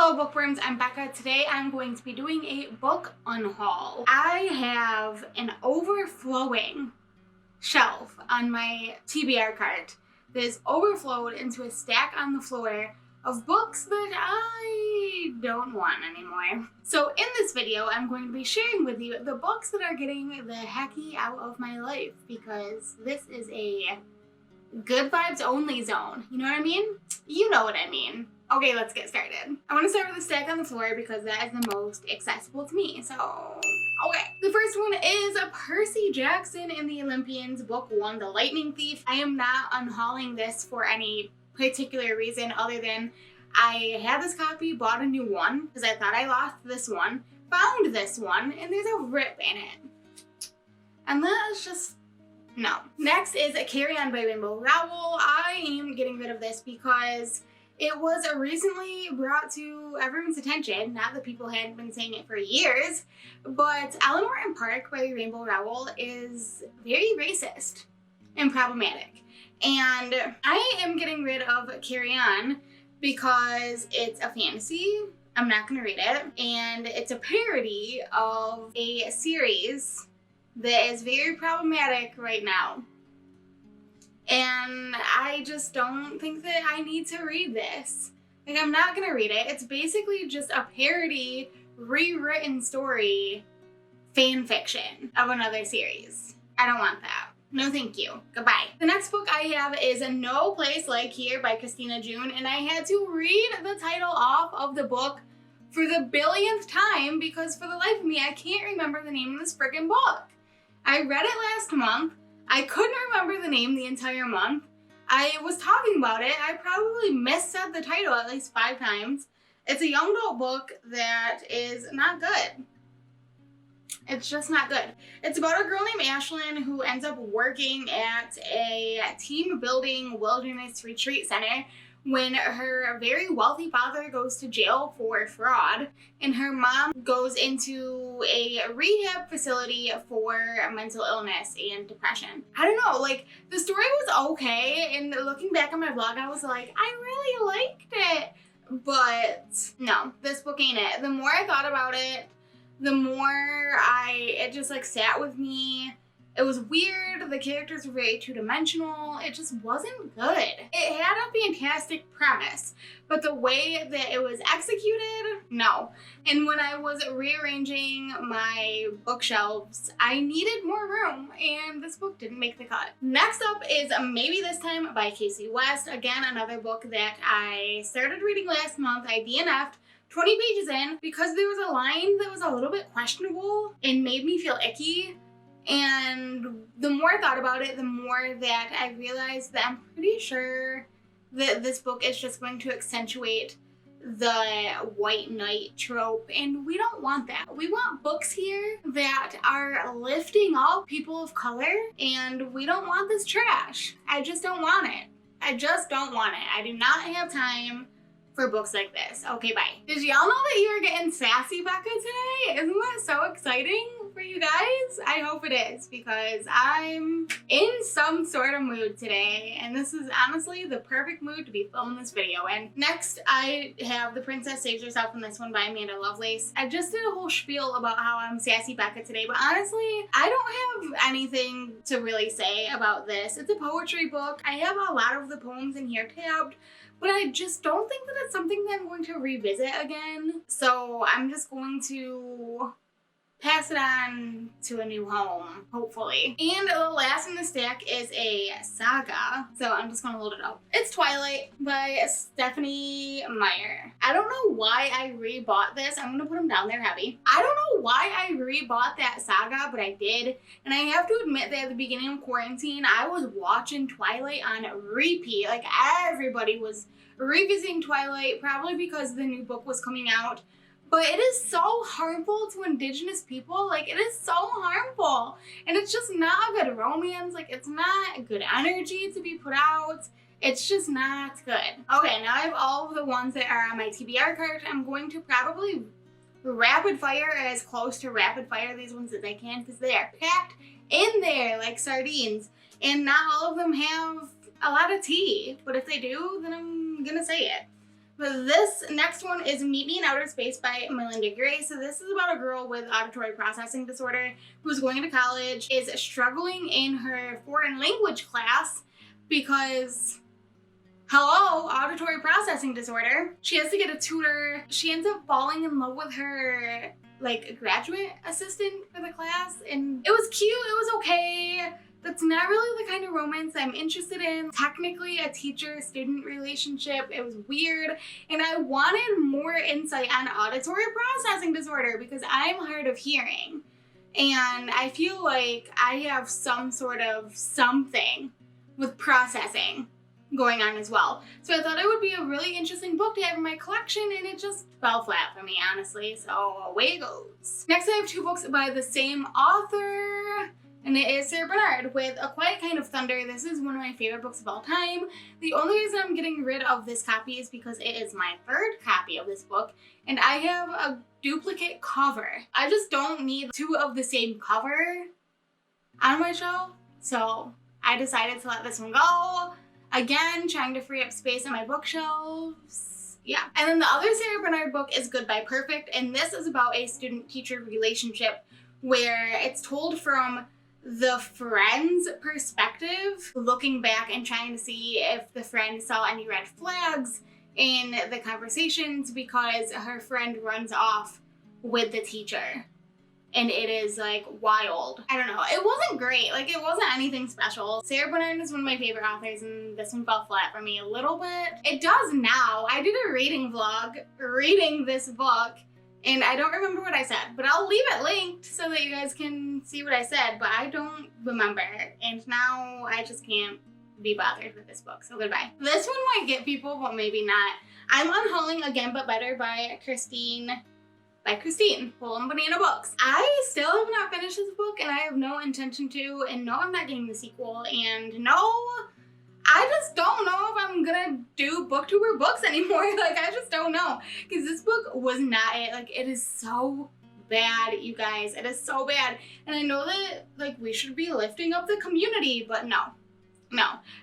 Hello bookworms, I'm Becca. Today I'm going to be doing a book unhaul. I have an overflowing shelf on my TBR cart that is overflowed into a stack on the floor of books that I don't want anymore. So in this video, I'm going to be sharing with you the books that are getting the hecky out of my life because this is a good vibes only zone. You know what I mean? You know what I mean. Okay, let's get started. I want to start with the stack on the floor because that is the most accessible to me. So, okay. The first one is Percy Jackson and the Olympians, Book 1, The Lightning Thief. I am not unhauling this for any particular reason other than I had this copy, bought a new one because I thought I lost this one, found this one, and there's a rip in it. And that is just no. Next is Carry On by Rainbow Rowell. I am getting rid of this because it was recently brought to everyone's attention, not that people hadn't been saying it for years, but Eleanor and Park by Rainbow Rowell is very racist and problematic. And I am getting rid of Carry On because it's a fantasy. I'm not going to read it. And it's a parody of a series that is very problematic right now. And I just don't think that I need to read this. Like, I'm not gonna read it. It's basically just a parody, rewritten story, fan fiction of another series. I don't want that. No thank you. Goodbye. The next book I have is No Place Like Here by Christina June, and I had to read the title off of the book for the billionth time because for the life of me, I can't remember the name of this friggin' book. I read it last month. I couldn't remember the name the entire month. I was talking about it. I probably missaid the title at least 5 times. It's a young adult book that is not good. It's just not good. It's about a girl named Ashlyn who ends up working at a team building wilderness retreat center when her very wealthy father goes to jail for fraud and her mom goes into a rehab facility for mental illness and depression. I don't know, like, the story was okay, and looking back on my blog, I was like, I really liked it, but no, this book ain't it. The more I thought about it, the more it just like sat with me. It was weird, the characters were very two-dimensional, it just wasn't good. It had a fantastic premise, but the way that it was executed, no. And when I was rearranging my bookshelves, I needed more room, and this book didn't make the cut. Next up is Maybe This Time by Casey West. Again, another book that I started reading last month. I DNF'd 20 pages in because there was a line that was a little bit questionable and made me feel icky. And the more I thought about it, the more that I realized that I'm pretty sure that this book is just going to accentuate the white knight trope, and we don't want that. We want books here that are lifting up people of color, and we don't want this trash. I just don't want it. I just don't want it. I do not have time for books like this. Okay, bye. Did y'all know that you were getting sassy Becca today? Isn't that so exciting for you guys? I hope it is because I'm in some sort of mood today, and this is honestly the perfect mood to be filming this video in. Next, I have The Princess Saves Herself in this one by Amanda Lovelace. I just did a whole spiel about how I'm sassy Becca today, but honestly, I don't have anything to really say about this. It's a poetry book. I have a lot of the poems in here tabbed, but I just don't think that it's something that I'm going to revisit again. So I'm just going to pass it on to a new home, hopefully. And the last in the stack is a saga, so I'm just gonna load it up. It's Twilight by Stephanie Meyer. I don't know why I rebought this. I'm gonna put them down there heavy. I don't know why I rebought that saga, but I did. And I have to admit that at the beginning of quarantine, I was watching Twilight on repeat. Like, everybody was revisiting Twilight, probably because the new book was coming out. But it is so harmful to Indigenous people. Like, it is so harmful. And it's just not a good romance. Like, it's not a good energy to be put out. It's just not good. Okay, now I have all of the ones that are on my TBR cart. I'm going to probably rapid fire as close to rapid fire these ones as I can because they are packed in there like sardines. And not all of them have a lot of tea. But if they do, then I'm gonna say it. But this next one is Meet Me in Outer Space by Melinda Gray. So this is about a girl with auditory processing disorder who's going to college, is struggling in her foreign language class because, hello, auditory processing disorder. She has to get a tutor. She ends up falling in love with her like graduate assistant for the class, and it was cute, it was okay. That's not really the kind of romance I'm interested in. Technically a teacher-student relationship, it was weird, and I wanted more insight on auditory processing disorder because I'm hard of hearing. And I feel like I have some sort of something with processing going on as well. So I thought it would be a really interesting book to have in my collection, and it just fell flat for me, honestly, so away it goes. Next I have two books by the same author, and it is Sarah Bernard with A Quiet Kind of Thunder. This is one of my favorite books of all time. The only reason I'm getting rid of this copy is because it is my third copy of this book, and I have a duplicate cover. I just don't need two of the same cover on my shelf, so I decided to let this one go. Again, trying to free up space on my bookshelves. Yeah. And then the other Sarah Bernard book is Goodbye Perfect, and this is about a student-teacher relationship where it's told from the friend's perspective, looking back and trying to see if the friend saw any red flags in the conversations because her friend runs off with the teacher. And it is like wild. I don't know. It wasn't great. Like, it wasn't anything special. Sarah Bernard is one of my favorite authors, and this one fell flat for me a little bit. It does now. I did a reading vlog reading this book, and I don't remember what I said, but I'll leave it linked so that you guys can see what I said, but I don't remember. And now I just can't be bothered with this book, so goodbye. This one might get people, but maybe not. I'm Unhauling Again But Better by Christine, Full and Banana Books. I still have not finished this book, and I have no intention to, and no, I'm not getting the sequel, and no, I just don't know if I'm gonna do booktuber books anymore. Like, I just don't know, because this book was not it. Like, it is so bad, you guys. It is so bad, and I know that, like, we should be lifting up the community, but no.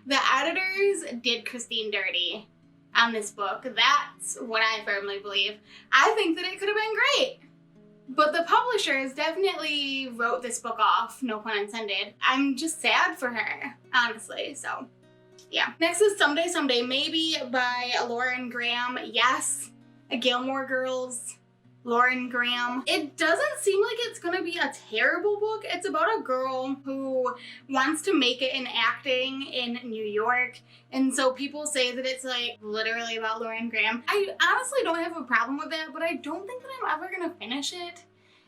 The editors did Christine dirty on this book. That's what I firmly believe. I think that it could have been great, but the publishers definitely wrote this book off, no pun intended. I'm just sad for her, honestly, so yeah. Next is Someday Someday Maybe by Lauren Graham. Yes, a Gilmore Girls, Lauren Graham. It doesn't seem like it's gonna be a terrible book. It's about a girl who wants to make it in acting in New York, and so people say that it's like literally about Lauren Graham. I honestly don't have a problem with that, but I don't think that I'm ever gonna finish it.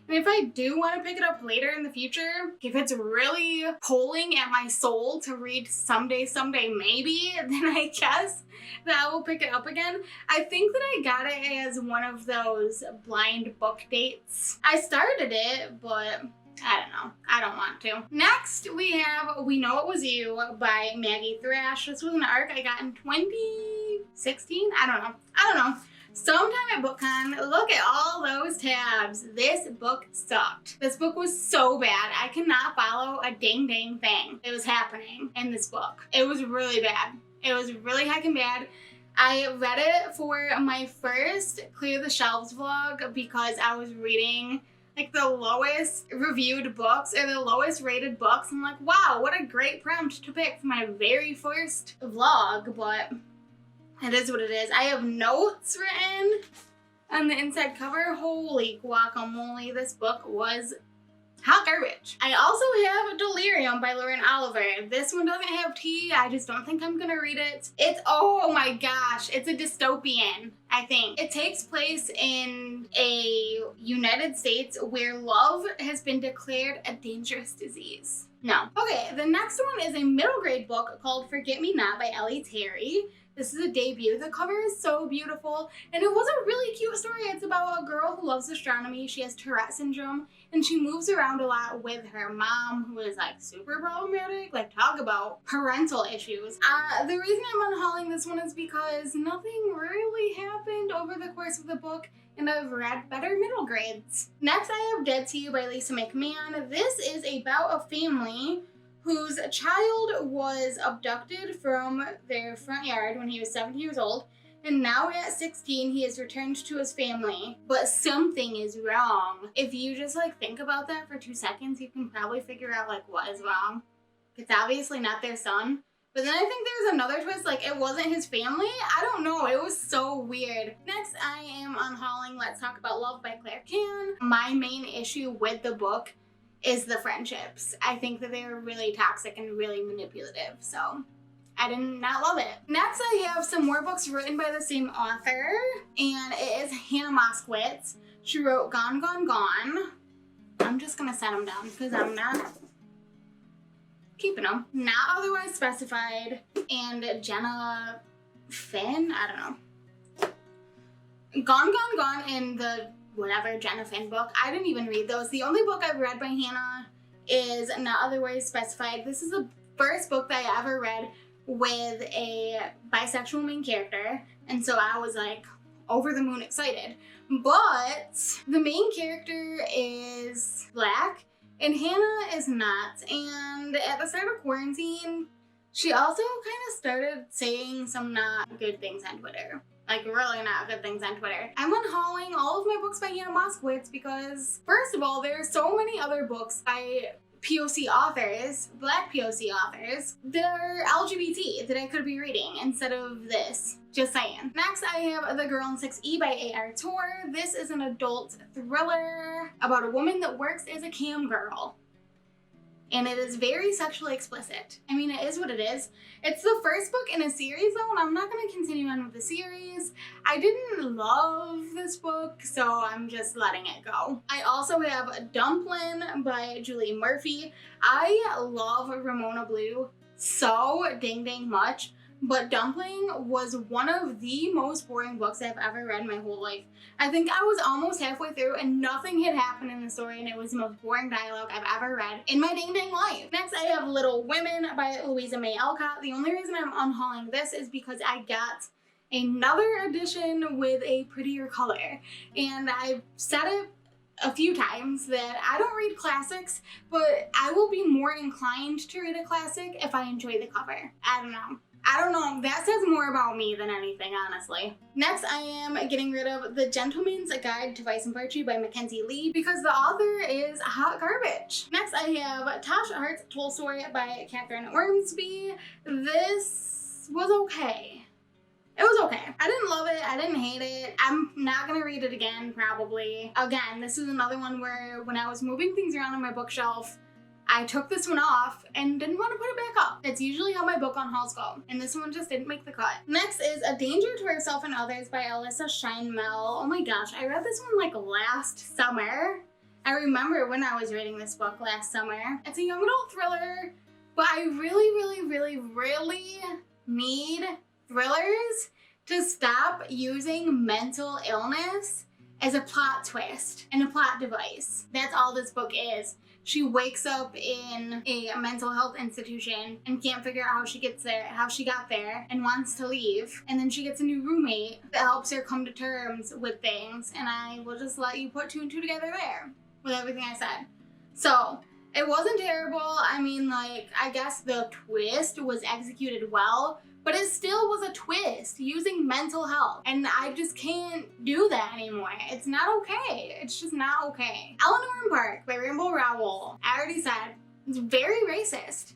And if I do want to pick it up later in the future, if it's really pulling at my soul to read Someday Someday Maybe, then I guess that I will pick it up again. I think that I got it as one of those blind book dates. I started it, but I don't know. I don't want to. Next, we have We Know It Was You by Maggie Thrash. This was an arc I got in 2016? I don't know. Sometime at BookCon. Look at all those tabs. This book sucked. This book was so bad. I cannot follow a dang thing that was happening in this book. It was really bad. It was really heckin' bad. I read it for my first Clear the Shelves vlog because I was reading like the lowest reviewed books or the lowest rated books. I'm like, wow, what a great prompt to pick for my very first vlog, but it is what it is. I have notes written on the inside cover. Holy guacamole, this book was hot garbage. I also have Delirium by Lauren Oliver. This one doesn't have tea. I just don't think I'm gonna read it. It's, oh my gosh, it's a dystopian, I think. It takes place in a United States where love has been declared a dangerous disease. No. Okay, the next one is a middle grade book called Forget Me Not by Ellie Terry. This is a debut. The cover is so beautiful, and it was a really cute story. It's about a girl who loves astronomy. She has Tourette syndrome, and she moves around a lot with her mom, who is like super problematic. Like, talk about parental issues. The reason I'm unhauling this one is because nothing really happened over the course of the book, and I've read better middle grades. Next, I have Dead to You by Lisa McMahon. This is about a family whose child was abducted from their front yard when he was 7 years old, and now at 16 he has returned to his family, but something is wrong. If you just like think about that for 2 seconds, you can probably figure out like what is wrong. It's obviously not their son. But then I think there's another twist, like it wasn't his family? I don't know, it was so weird. Next, I am unhauling Let's Talk About Love by Claire Can. My main issue with the book is the friendships. I think that they're really toxic and really manipulative, so I did not love it. Next, I have some more books written by the same author, and it is Hannah Moskowitz. She wrote Gone, Gone, Gone. I'm just gonna set them down because I'm not keeping them. Not Otherwise Specified, and Jenna Finn, I don't know. Gone, Gone, Gone, and the whatever Jenna Finn book. I didn't even read those. The only book I've read by Hannah is Not Otherwise Specified. This is the first book that I ever read with a bisexual main character, and so I was like over the moon excited. But the main character is Black, and Hannah is not. And at the start of quarantine, she also kind of started saying some not good things on Twitter. Like really not good things on Twitter. I'm unhauling all of my books by Hannah Moskowitz because, first of all, there are so many other books by POC authors, Black POC authors, that are LGBT that I could be reading instead of this. Just saying. Next, I have The Girl in 6E by A.R. Tor. This is an adult thriller about a woman that works as a cam girl. And it is very sexually explicit. I mean, it is what it is. It's the first book in a series though, and I'm not going to continue on with the series. I didn't love this book, so I'm just letting it go. I also have Dumplin' by Julie Murphy. I love Ramona Blue so dang much, but Dumpling was one of the most boring books I've ever read in my whole life. I think I was almost halfway through and nothing had happened in the story, and it was the most boring dialogue I've ever read in my dang life. Next, I have Little Women by Louisa May Alcott. The only reason I'm unhauling this is because I got another edition with a prettier color, and I've said it a few times that I don't read classics, but I will be more inclined to read a classic if I enjoy the cover. I don't know, that says more about me than anything, honestly. Next, I am getting rid of The Gentleman's Guide to Vice and Virtue by Mackenzie Lee because the author is hot garbage. Next, I have Tasha Hart's Tolstoy by Catherine Ormsby. This was okay. It was okay. I didn't love it. I didn't hate it. I'm not gonna read it again, probably. Again, this is another one where when I was moving things around on my bookshelf, I took this one off and didn't want to put it back up. It's usually how my book unhauls go, and this one just didn't make the cut. Next is A Danger to Herself and Others by Alyssa Scheinmel. Oh my gosh, I read this one like last summer. I remember when I was reading this book last summer. It's a young adult thriller, but I really need thrillers to stop using mental illness as a plot twist and a plot device. That's all this book is. She wakes up in a mental health institution and can't figure out how she got there, and wants to leave. And then she gets a new roommate that helps her come to terms with things, and I will just let you put 2 and 2 together there with everything I said. So, it wasn't terrible. I mean, like, I guess the twist was executed well, but it still was a twist using mental health, and I just can't do that anymore. It's not okay. It's just not okay. Eleanor and Park by Rainbow Rowell. I already said, it's very racist.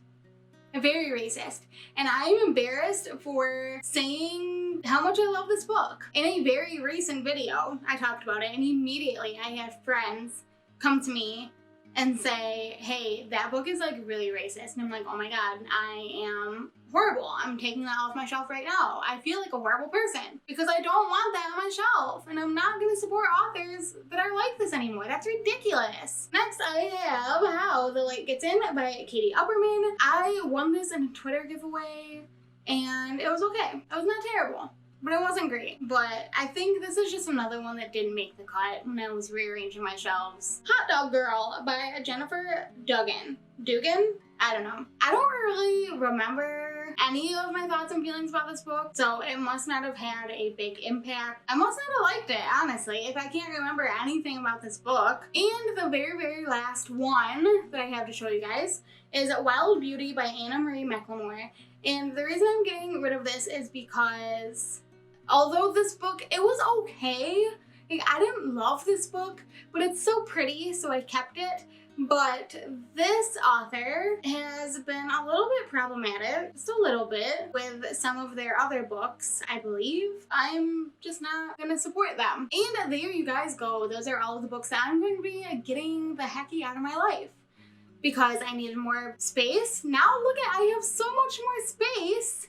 Very racist. And I am embarrassed for saying how much I love this book. In a very recent video, I talked about it, and immediately I had friends come to me and say, hey, that book is like really racist. And I'm like, oh my God, I am horrible. I'm taking that off my shelf right now. I feel like a horrible person because I don't want that on my shelf, and I'm not gonna support authors that are like this anymore. That's ridiculous. Next, I have How the Light Gets In by Katie Upperman. I won this in a Twitter giveaway, and it was okay. It was not terrible, but it wasn't great. But I think this is just another one that didn't make the cut when I was rearranging my shelves. Hot Dog Girl by Jennifer Dugan. I don't know. I don't really remember any of my thoughts and feelings about this book, so it must not have had a big impact. I must not have liked it, honestly, if I can't remember anything about this book. And the very last one that I have to show you guys is Wild Beauty by Anna Marie McLemore. And the reason I'm getting rid of this is because Although this book, it was okay. Like, I didn't love this book, but it's so pretty, so I kept it. But this author has been a little bit problematic, just a little bit, with some of their other books, I believe. I'm just not gonna support them. And there you guys go. Those are all of the books that I'm going to be getting the hecky out of my life. Because I needed more space. Now look at, I have so much more space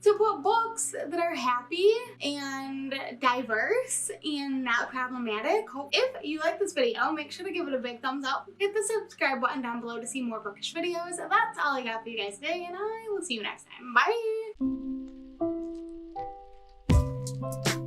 to put books that are happy and diverse and not problematic. If you like this video, make sure to give it a big thumbs up. Hit the subscribe button down below to see more bookish videos. That's all I got for you guys today, and I will see you next time. Bye!